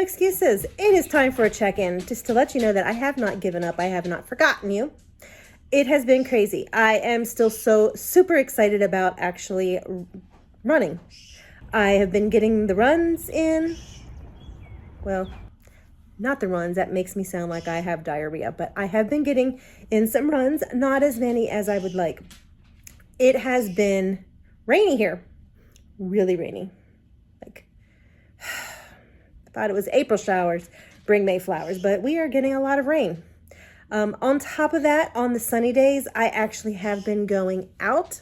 excuses. It is time for a check-in, just to let you know that I have not given up. I have not forgotten you. It has been crazy. I am still so super excited about actually running. I have been getting the runs in. Well, not the runs. That makes me sound like I have diarrhea, but I have been getting in some runs, not as many as I would like. It has been rainy here. Really rainy. Like, I thought it was April showers bring May flowers, but we are getting a lot of rain. On top of that, on the sunny days, I actually have been going out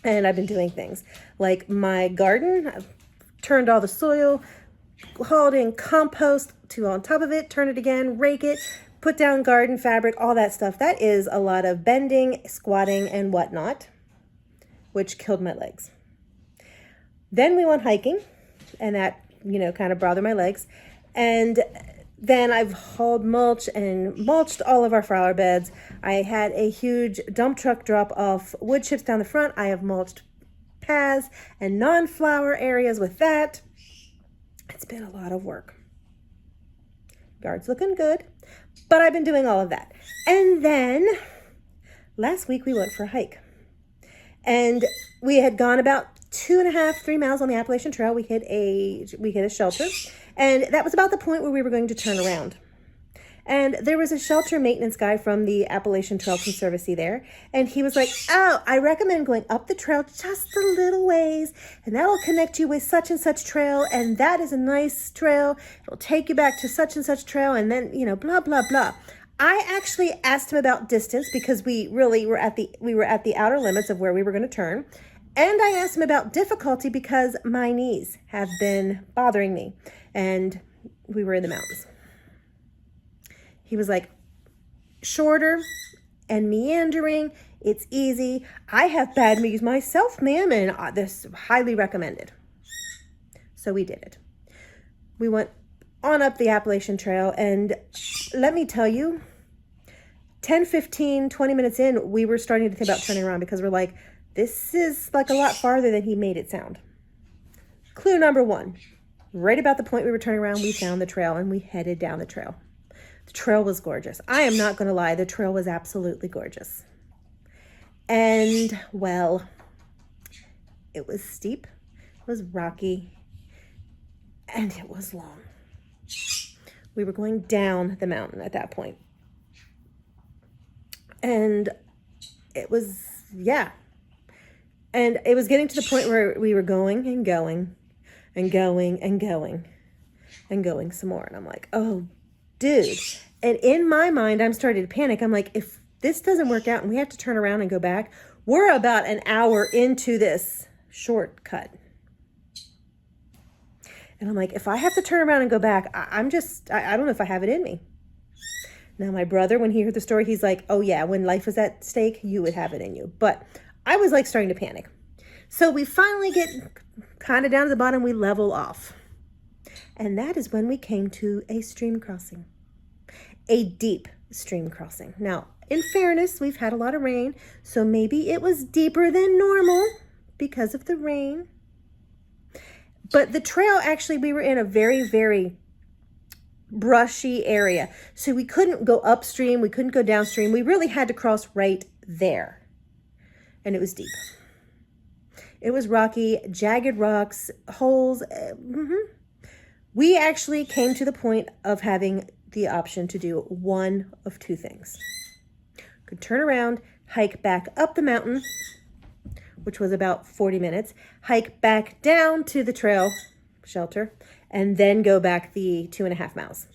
and I've been doing things like my garden. I've turned all the soil, hauled in compost to on top of it, turn it again, rake it, put down garden fabric, all that stuff. That is a lot of bending, squatting, and whatnot, which killed my legs. Then we went hiking, and that, kind of bothered my legs. And then I've hauled mulch and mulched all of our flower beds. I had a huge dump truck drop off wood chips down the front. I have mulched paths and non-flower areas with that. It's been a lot of work. Yard's looking good, but I've been doing all of that. And then last week we went for a hike. And we had gone about 2.5, 3 miles on the Appalachian Trail. We hit a shelter, and that was about the point where we were going to turn around. And there was a shelter maintenance guy from the Appalachian Trail Conservancy there, and he was like, "Oh, I recommend going up the trail just a little ways, and that will connect you with such and such trail, and that is a nice trail. It'll take you back to such and such trail, and then blah blah blah." I actually asked him about distance because we really were at the outer limits of where we were going to turn. And I asked him about difficulty because my knees have been bothering me, and we were in the mountains. He was like, shorter and meandering, it's easy. I have bad knees myself, ma'am, and this highly recommended. So we did it. We went on up the Appalachian Trail, and let me tell you, 10, 15, 20 minutes in, we were starting to think about turning around because we're like, this is like a lot farther than he made it sound. Clue number one, right about the point we were turning around, we found the trail and we headed down the trail. The trail was gorgeous. I am not going to lie. The trail was absolutely gorgeous. And well, it was steep, it was rocky, and it was long. We were going down the mountain at that point. And it was, And it was getting to the point where we were going and going and going and going and going some more. And I'm like, oh, dude. And in my mind, I'm starting to panic. I'm like, if this doesn't work out and we have to turn around and go back, we're about an hour into this shortcut. And I'm like, if I have to turn around and go back, I don't know if I have it in me. Now, my brother, when he heard the story, he's like, oh yeah, when life was at stake, you would have it in you. But I was like starting to panic. So we finally get kind of down to the bottom, we level off. And that is when we came to a stream crossing, a deep stream crossing. Now, in fairness, we've had a lot of rain, so maybe it was deeper than normal because of the rain. But the trail, actually, we were in a very, very brushy area. So we couldn't go upstream, we couldn't go downstream. We really had to cross right there. And it was deep. It was rocky, jagged rocks, holes. We actually came to the point of having the option to do one of two things. Could turn around, hike back up the mountain, which was about 40 minutes, hike back down to the trail shelter, and then go back the 2.5 miles.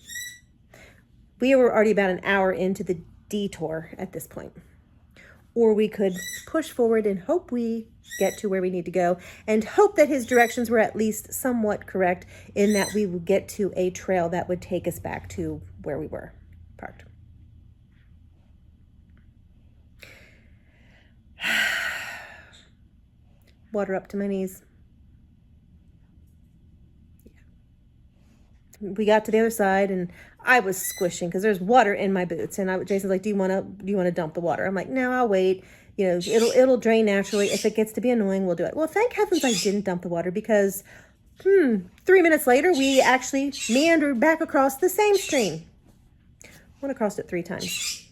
We were already about an hour into the detour at this point. Or we could push forward and hope we get to where we need to go and hope that his directions were at least somewhat correct in that we would get to a trail that would take us back to where we were parked. Water up to my knees. We got to the other side and I was squishing because there's water in my boots. And Jason's like, do you want to dump the water? I'm like, no, I'll wait. It'll drain naturally. If it gets to be annoying, we'll do it. Well, thank heavens I didn't dump the water because 3 minutes later, we actually meandered back across the same stream. Went across it 3 times.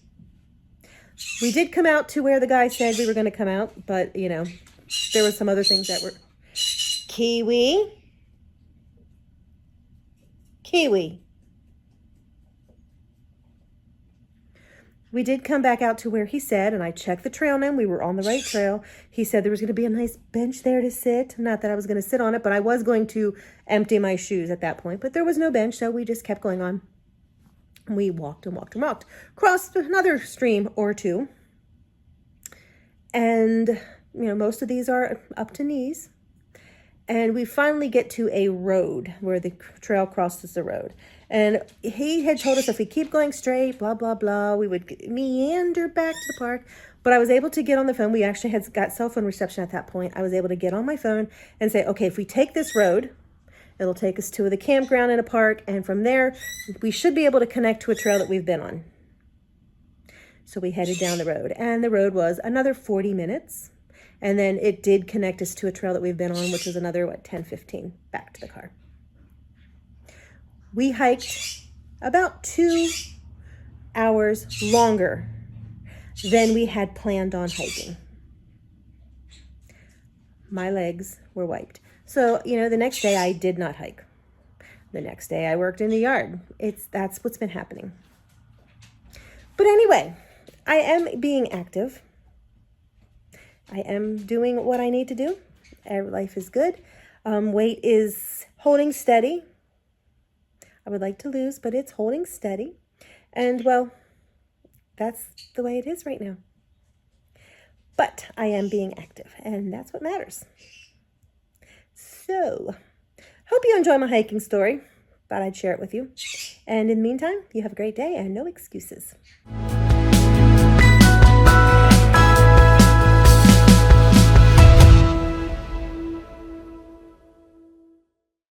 We did come out to where the guy said we were going to come out, but, you know, there were some other things that were... Kiwi. Kiwi. We did come back out to where he said, and I checked the trail name. We were on the right trail. He said there was going to be a nice bench there to sit. Not that I was going to sit on it, but I was going to empty my shoes at that point. But there was no bench, so we just kept going on. We walked and walked and walked. Crossed another stream or two. And, you know, most of these are up to knees. And we finally get to a road where the trail crosses the road. And he had told us if we keep going straight, blah, blah, blah, we would meander back to the park. But I was able to get on the phone. We actually had got cell phone reception at that point. I was able to get on my phone and say, okay, if we take this road, it'll take us to the campground in a park. And from there, we should be able to connect to a trail that we've been on. So we headed down the road. And the road was another 40 minutes. And then it did connect us to a trail that we've been on, which was another, 10, 15 back to the car. We hiked about 2 hours longer than we had planned on hiking. My legs were wiped. So, you know, the next day I did not hike. The next day I worked in the yard. That's what's been happening. But anyway, I am being active. I am doing what I need to do. Life is good. Weight is holding steady. I would like to lose, but it's holding steady. And, well, that's the way it is right now. But I am being active, and that's what matters. So, hope you enjoy my hiking story. Thought I'd share it with you. And in the meantime, you have a great day and no excuses.